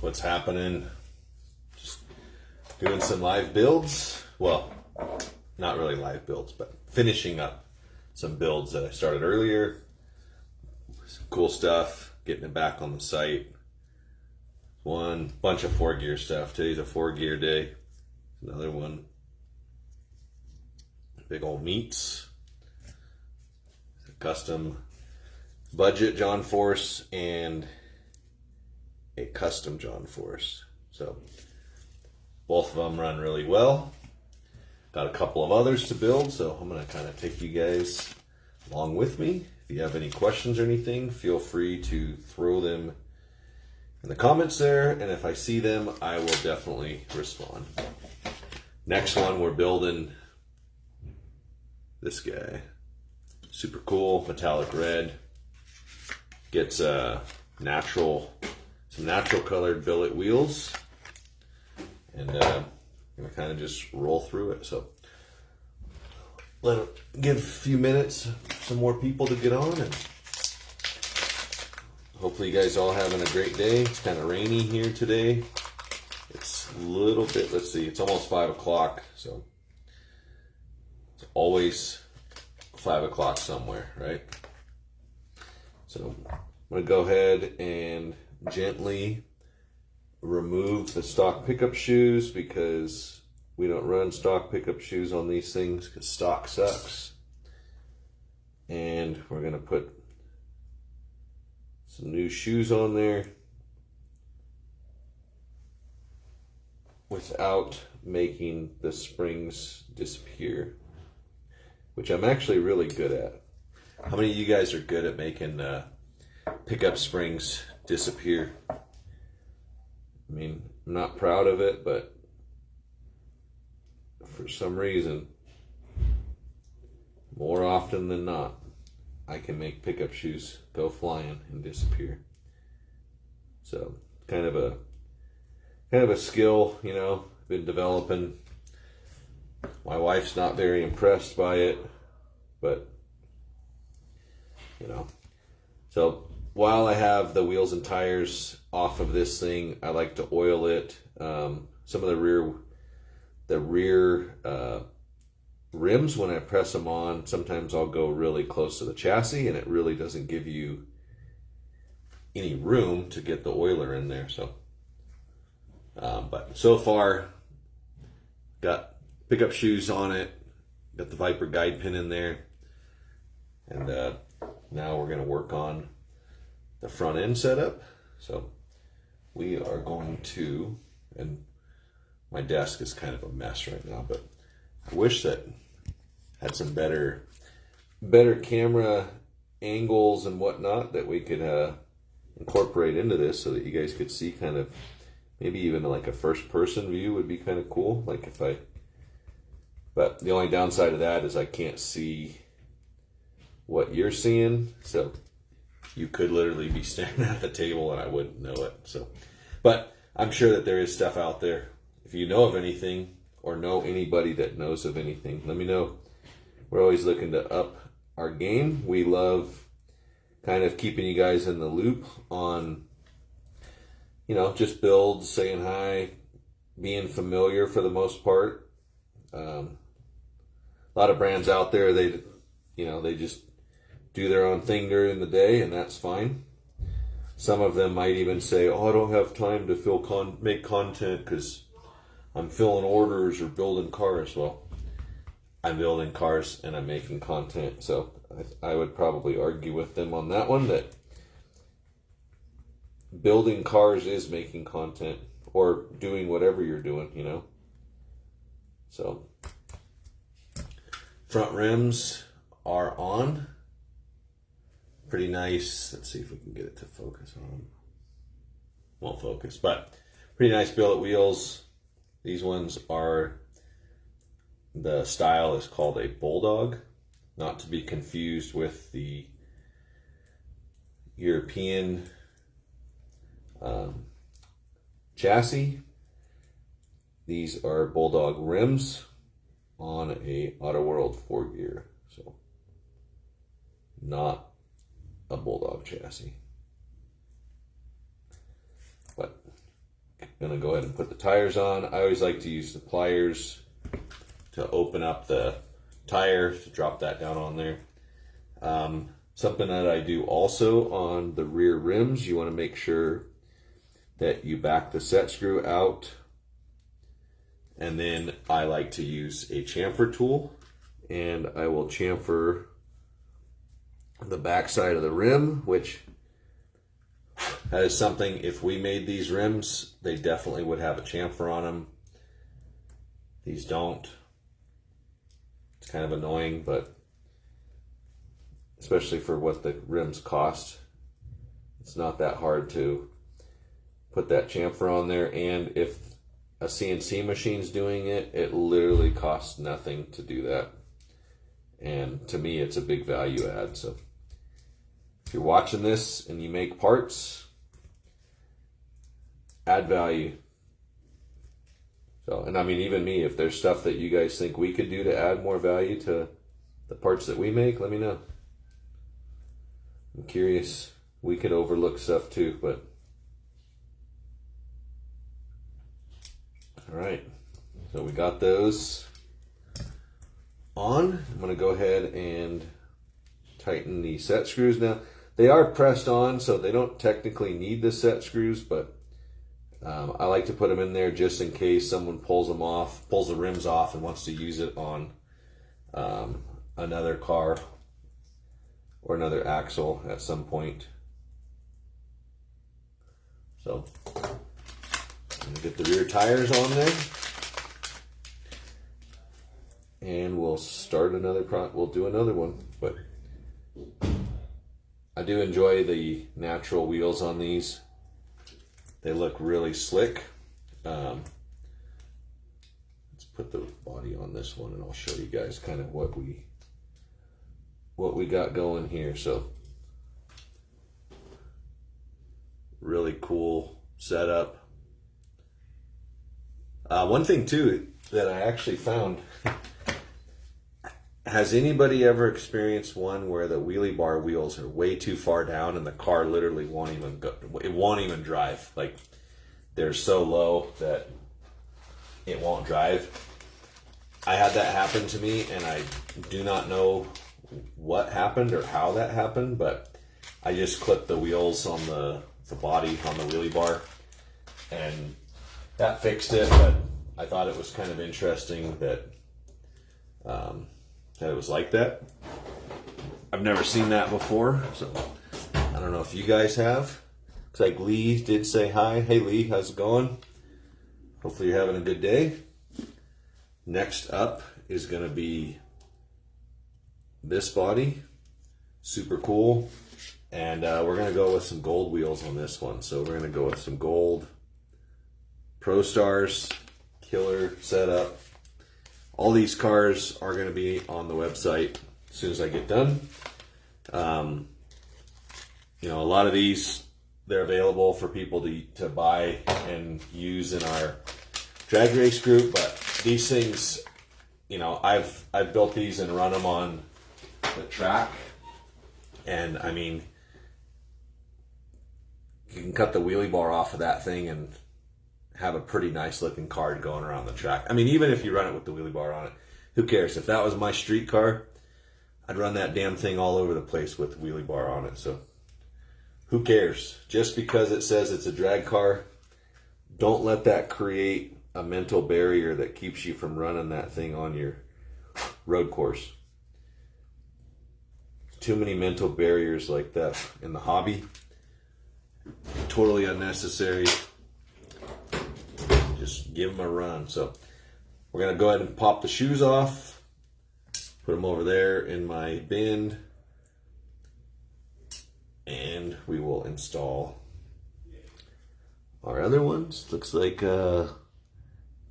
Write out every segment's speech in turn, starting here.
what's happening. Just doing some live builds. Well, not really live builds, but finishing up some builds that I started earlier. Some cool stuff, getting it back on the site. One bunch of 4-gear stuff. Today's a 4-gear day. Another one. Big old meats. A custom budget John Force and a custom John Force. So both of them run really well. Got a couple of others to build, so I'm going to kind of take you guys along with me. If you have any questions or anything, feel free to throw them in the comments there, and if I see them, I will definitely respond. Next one, we're building this guy. Super cool, metallic red. Gets some natural colored billet wheels. And I'm gonna kind of just roll through it. So let it give a few minutes, some more people to get on, and hopefully you guys all having a great day. It's kind of rainy here today. It's a little bit, let's see, it's almost 5 o'clock, so it's always 5 o'clock somewhere, right? So I'm gonna go ahead and gently remove the stock pickup shoes because we don't run stock pickup shoes on these things because stock sucks. And we're gonna put some new shoes on there without making the springs disappear, which I'm actually really good at. How many of you guys are good at making pickup springs disappear? I mean, I'm not proud of it, but for some reason, more often than not, I can make pickup shoes go flying and disappear. So kind of a skill, you know, been developing. My wife's not very impressed by it, but you know. So while I have the wheels and tires off of this thing, I like to oil it. Some of the rear rims, when I press them on, sometimes I'll go really close to the chassis and it really doesn't give you any room to get the oiler in there. So, but so far, got pickup shoes on it, got the Viper guide pin in there, and now we're going to work on the front end setup. So we are going to, and my desk is kind of a mess right now, but I wish that had some better camera angles and whatnot that we could incorporate into this so that you guys could see kind of, maybe even like a first person view would be kind of cool. Like but the only downside of that is I can't see what you're seeing. So you could literally be staring at the table and I wouldn't know it. So, but I'm sure that there is stuff out there. If you know of anything or know anybody that knows of anything, let me know. We're always looking to up our game. We love kind of keeping you guys in the loop on, you know, just builds, saying hi, being familiar for the most part. A lot of brands out there, they just do their own thing during the day, and that's fine. Some of them might even say, "Oh, I don't have time to make content because I'm filling orders or building cars." Well, I'm building cars and I'm making content, so I would probably argue with them on that one, that building cars is making content or doing whatever you're doing, you know. So front rims are on. Pretty nice. Let's see if we can get it to focus on them. Won't focus, but pretty nice billet wheels. These ones are, the style is called a Bulldog, not to be confused with the European chassis. These are Bulldog rims on a Auto World 4-gear, so not a Bulldog chassis. But gonna go ahead and put the tires on. I always like to use the pliers to open up the tire, to drop that down on there. Something that I do also on the rear rims, you want to make sure that you back the set screw out, and then I like to use a chamfer tool, and I will chamfer the back side of the rim, which that is something, if we made these rims, they definitely would have a chamfer on them. These don't. It's kind of annoying, but especially for what the rims cost, it's not that hard to put that chamfer on there. And if a CNC machine's doing it, it literally costs nothing to do that. And to me, it's a big value add. So if you're watching this and you make parts, add value. So, and I mean, even me, if there's stuff that you guys think we could do to add more value to the parts that we make, let me know. I'm curious. We could overlook stuff too, but all right. So we got those on. I'm going to go ahead and tighten the set screws. Now, they are pressed on, so they don't technically need the set screws, but I like to put them in there just in case someone pulls them off, pulls the rims off and wants to use it on another car or another axle at some point. So I'm gonna get the rear tires on there, and we'll start another we'll do another one. But I do enjoy the natural wheels on these. They look really slick. Let's put the body on this one, and I'll show you guys kind of what we got going here. So really cool setup. One thing too that I actually found, has anybody ever experienced one where the wheelie bar wheels are way too far down and the car literally won't even go, it won't even drive? Like, they're so low that it won't drive. I had that happen to me, and I do not know what happened or how that happened, but I just clipped the wheels on the body on the wheelie bar, and that fixed it. But I thought it was kind of interesting that that it was like that. I've never seen that before, so I don't know if you guys have. Looks like Lee did say hi. Hey Lee, how's it going? Hopefully you're having a good day. Next up is going to be this body. Super cool. And we're going to go with some gold wheels on this one. So we're going to go with some gold Pro Stars, killer setup. All these cars are going to be on the website as soon as I get done. You know, a lot of these, they're available for people to buy and use in our drag race group, but these things, you know, I've built these and run them on the track, and I mean, you can cut the wheelie bar off of that thing and have a pretty nice looking car going around the track. I mean, even if you run it with the wheelie bar on it, who cares? If that was my street car, I'd run that damn thing all over the place with wheelie bar on it. So who cares? Just because it says it's a drag car, don't let that create a mental barrier that keeps you from running that thing on your road course. Too many mental barriers like that in the hobby. Totally unnecessary. Just give them a run. So we're going to go ahead and pop the shoes off. Put them over there in my bin. And we will install our other ones. Looks like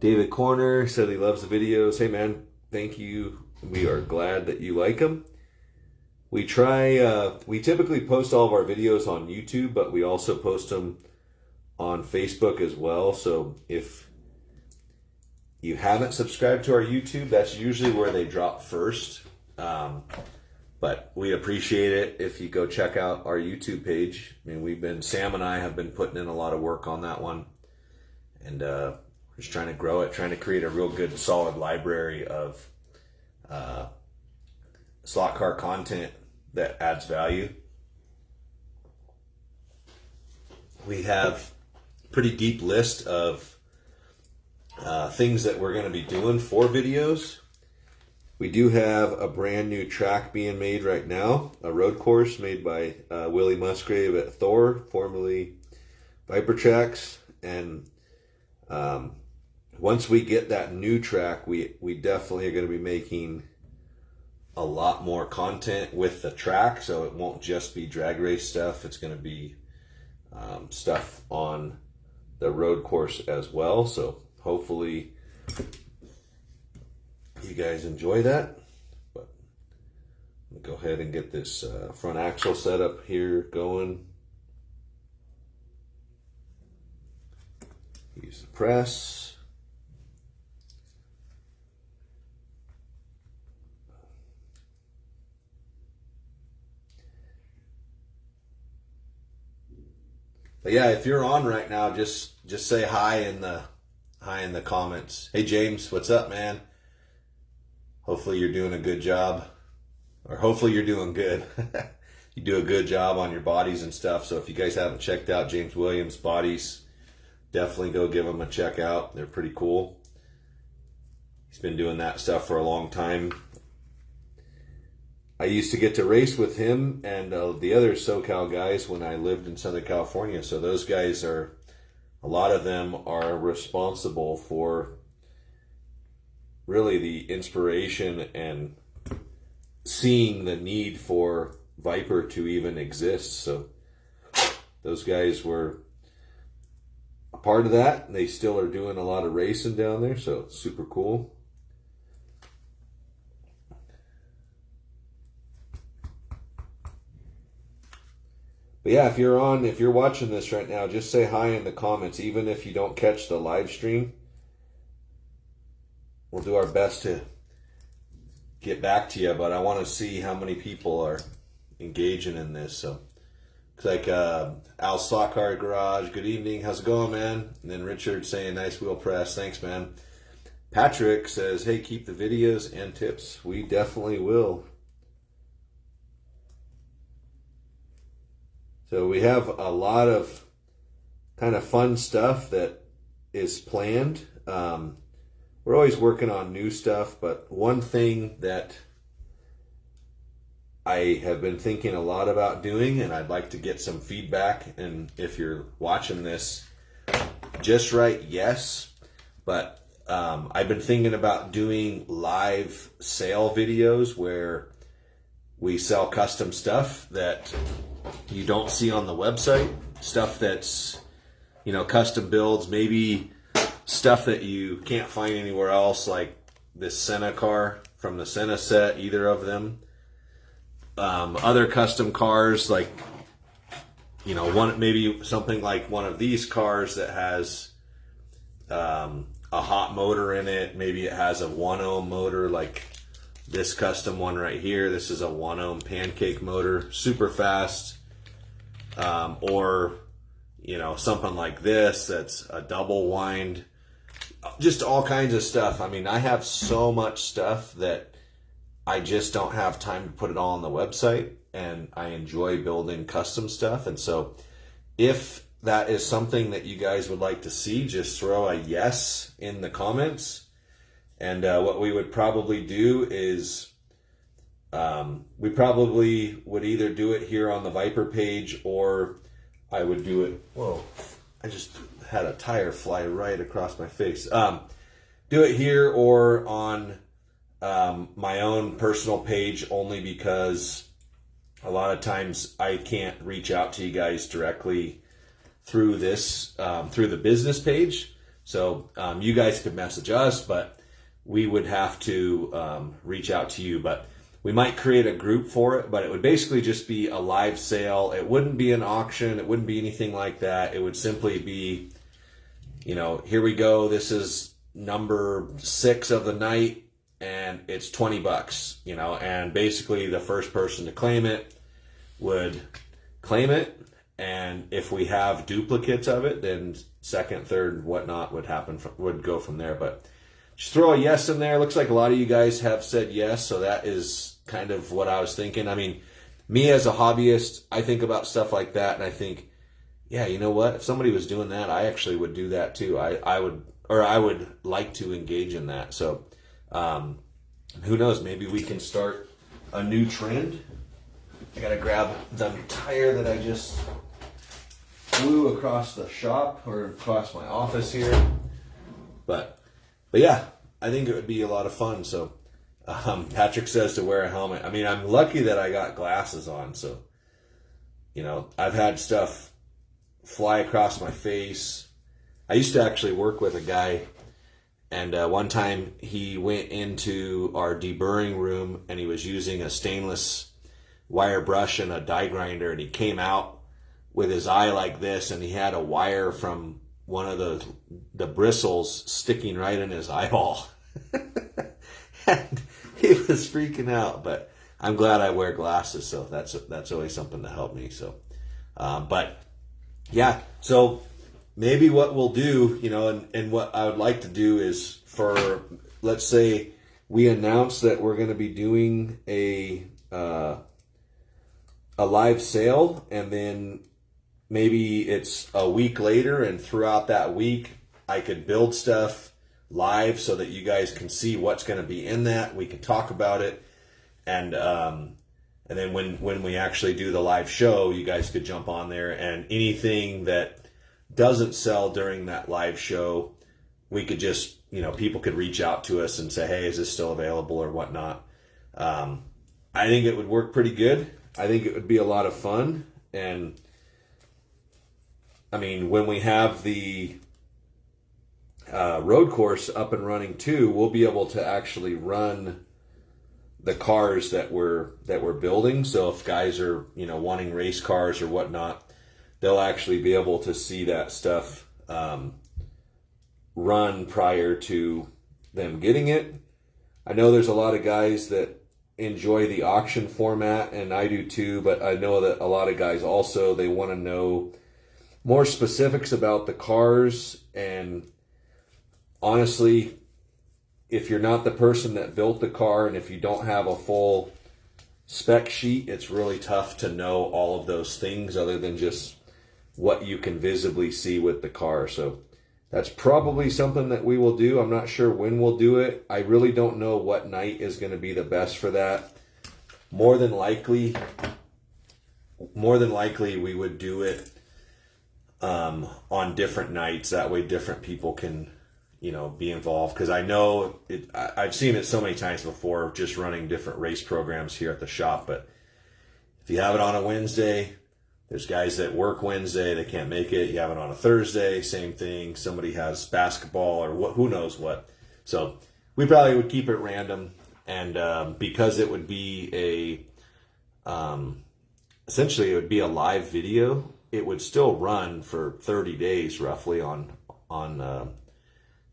David Corner said he loves the videos. Hey man, thank you. We are glad that you like them. We typically post all of our videos on YouTube, but we also post them on Facebook as well. So if you haven't subscribed to our YouTube, that's usually where they drop first. But we appreciate it if you go check out our YouTube page. I mean, Sam and I have been putting in a lot of work on that one. and just trying to grow it, trying to create a real good solid library of slot car content that adds value. We have a pretty deep list of things that we're going to be doing for videos. We do have a brand new track being made right now, a road course made by Willie Musgrave at Thor, formerly Viper Tracks. And once we get that new track, we definitely are going to be making a lot more content with the track. So it won't just be drag race stuff. It's going to be stuff on the road course as well. So hopefully you guys enjoy that. But I'm gonna go ahead and get this front axle set up here going. Use the press. But yeah, if you're on right now, just say hi in the comments. Hey James, what's up, man? Hopefully you're doing a good job, or hopefully you're doing good. You do a good job on your bodies and stuff. So if you guys haven't checked out James Williams Bodies, definitely go give them a check out. They're pretty cool. He's been doing that stuff for a long time. I used to get to race with him and the other SoCal guys when I lived in Southern California. So those guys a lot of them are responsible for really the inspiration and seeing the need for Viper to even exist. So those guys were a part of that, and they still are doing a lot of racing down there. So it's super cool. But yeah, if you're watching this right now, just say hi in the comments, even if you don't catch the live stream. We'll do our best to get back to you, but I want to see how many people are engaging in this. So it's like Al Slot Car Garage, good evening, how's it going, man? And then Richard saying nice wheel press, thanks, man. Patrick says, hey, keep the videos and tips. We definitely will. So we have a lot of kind of fun stuff that is planned. We're always working on new stuff, but one thing that I have been thinking a lot about doing, and I'd like to get some feedback, and if you're watching this, just write yes, but I've been thinking about doing live sale videos where we sell custom stuff that you don't see on the website, stuff that's, custom builds, maybe stuff that you can't find anywhere else, like this Senna car from the Senna set, either of them. Other custom cars, like, maybe something like one of these cars that has a hot motor in it. Maybe it has a 1 ohm motor, like this custom one right here. This is a 1 ohm pancake motor, super fast. Or, something like this that's a double wind. Just all kinds of stuff. I mean, I have so much stuff that I just don't have time to put it all on the website, and I enjoy building custom stuff. And so if that is something that you guys would like to see, just throw a yes in the comments. And what we would probably do is we probably would either do it here on the Viper page, or I would do it, whoa, I just had a tire fly right across my face. Do it here or on my own personal page, only because a lot of times I can't reach out to you guys directly through this, through the business page. So you guys could message us, but we would have to reach out to you. But we might create a group for it, but it would basically just be a live sale. It wouldn't be an auction. It wouldn't be anything like that. It would simply be, here we go. This is number 6 of the night, and it's $20, and basically the first person to claim it would claim it, and if we have duplicates of it, then second, third, whatnot would go from there. But just throw a yes in there. Looks like a lot of you guys have said yes, so that is kind of what I was thinking. I mean, me as a hobbyist, I think about stuff like that, and I think, yeah, you know what? If somebody was doing that, I actually would do that too. I would like to engage in that. So, who knows? Maybe we can start a new trend. I gotta grab the tire that I just flew across the shop or across my office here. But yeah, I think it would be a lot of fun. So, Patrick says to wear a helmet. I mean, I'm lucky that I got glasses on. So, you know, I've had stuff fly across my face. I used to actually work with a guy, and one time he went into our deburring room and he was using a stainless wire brush and a die grinder, and he came out with his eye like this, and he had a wire from one of the bristles sticking right in his eyeball. And he was freaking out, but I'm glad I wear glasses, so that's always something to help me. So, but yeah, so maybe what we'll do, you know, and what I would like to do is, for, let's say we announce that we're going to be doing a live sale, and then maybe it's a week later, and throughout that week I could build stuff live so that you guys can see what's going to be in that. We can talk about it, and then when we actually do the live show, you guys could jump on there, and anything that doesn't sell during that live show, we could just, you know, people could reach out to us and say, hey, is this still available or whatnot. I think it would work pretty good. I think it would be a lot of fun. And I mean, when we have the road course up and running too, we'll be able to actually run the cars that we're building. So if guys are, you know, wanting race cars or whatnot, they'll actually be able to see that stuff run prior to them getting it. I know there's a lot of guys that enjoy the auction format, and I do too, but I know that a lot of guys also, they want to know more specifics about the cars. And honestly, if you're not the person that built the car, and if you don't have a full spec sheet, it's really tough to know all of those things other than just what you can visibly see with the car. So that's probably something that we will do. I'm not sure when we'll do it. I really don't know what night is going to be the best for that. More than likely we would do it on different nights. That way different people can, you know, be involved. Because I know I've seen it so many times before, just running different race programs here at the shop. But if you have it on a Wednesday, there's guys that work Wednesday, they can't make it. You have it on a Thursday, same thing. Somebody has basketball or who knows what. So we probably would keep it random. And because it would be essentially it would be a live video, it would still run for 30 days roughly on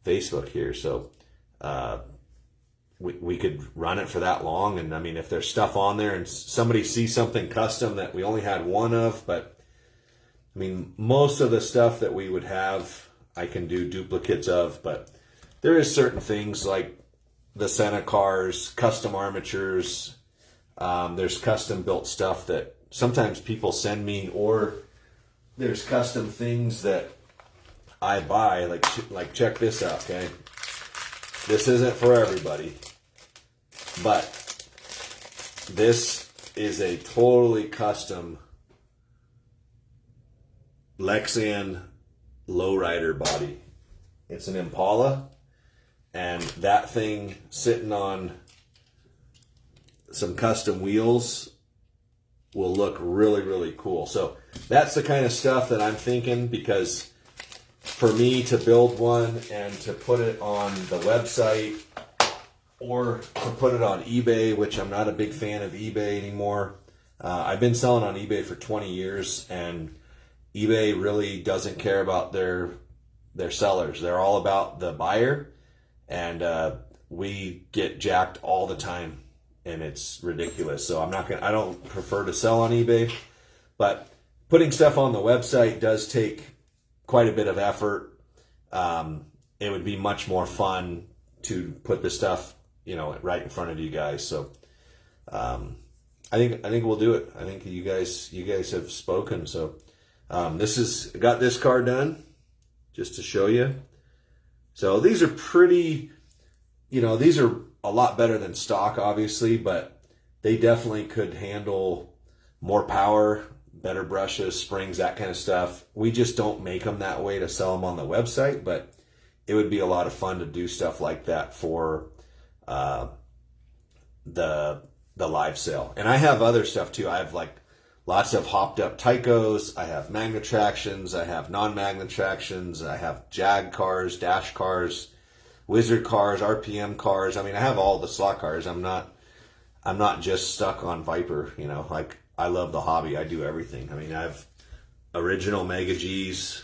Facebook here. So we could run it for that long. And I mean, if there's stuff on there and somebody sees something custom that we only had one of, but I mean, most of the stuff that we would have, I can do duplicates of, but there is certain things like the Senna cars, custom armatures. There's custom built stuff that sometimes people send me, or there's custom things that I buy, like check this out, okay? This isn't for everybody, but this is a totally custom Lexan lowrider body. It's an Impala, and that thing sitting on some custom wheels will look really, really cool. So that's the kind of stuff that I'm thinking, because for me to build one and to put it on the website or to put it on eBay, which I'm not a big fan of eBay anymore. I've been selling on eBay for 20 years, and eBay really doesn't care about their sellers. They're all about the buyer, and we get jacked all the time, and it's ridiculous. So I don't prefer to sell on eBay, but putting stuff on the website does take quite a bit of effort. It would be much more fun to put the stuff, right in front of you guys. So I think we'll do it. I think you guys have spoken. So got this car done just to show you. So these are pretty, these are a lot better than stock, obviously, but they definitely could handle more power, better brushes, springs, that kind of stuff. We just don't make them that way to sell them on the website, but it would be a lot of fun to do stuff like that for the live sale. And I have other stuff too. I have like lots of hopped up Tycos. I have magnet tractions. I have non-magnet tractions. I have Jag cars, dash cars, Wizard cars, RPM cars. I mean, I have all the slot cars. I'm not just stuck on Viper, like I love the hobby. I do everything. I mean, I have original Mega G's.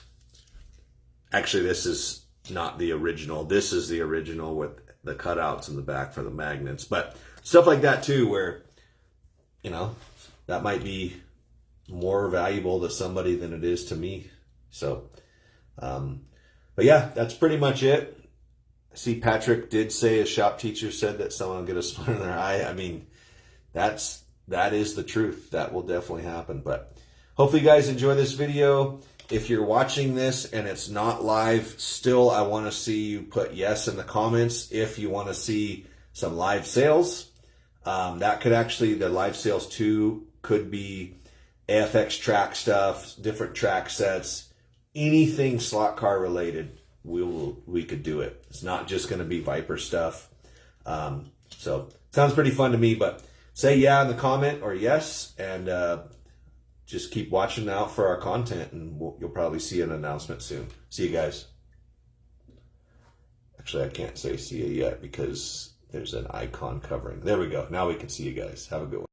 Actually, this is not the original. This is the original with the cutouts in the back for the magnets. But stuff like that too, where, that might be more valuable to somebody than it is to me. So, but yeah, that's pretty much it. I see Patrick did say a shop teacher said that someone will get a splinter in their eye. I mean, that is the truth. That will definitely happen. But hopefully you guys enjoy this video. If you're watching this and it's not live, still I want to see you put yes in the comments if you want to see some live sales. That could actually, the live sales too, could be AFX track stuff, different track sets, anything slot car related. We could do it. It's not just going to be Viper stuff. So sounds pretty fun to me, but say yeah in the comment or yes, and just keep watching out for our content, and you'll probably see an announcement soon. See you guys. Actually, I can't say see you yet because there's an icon covering. There we go. Now we can see you guys. Have a good one.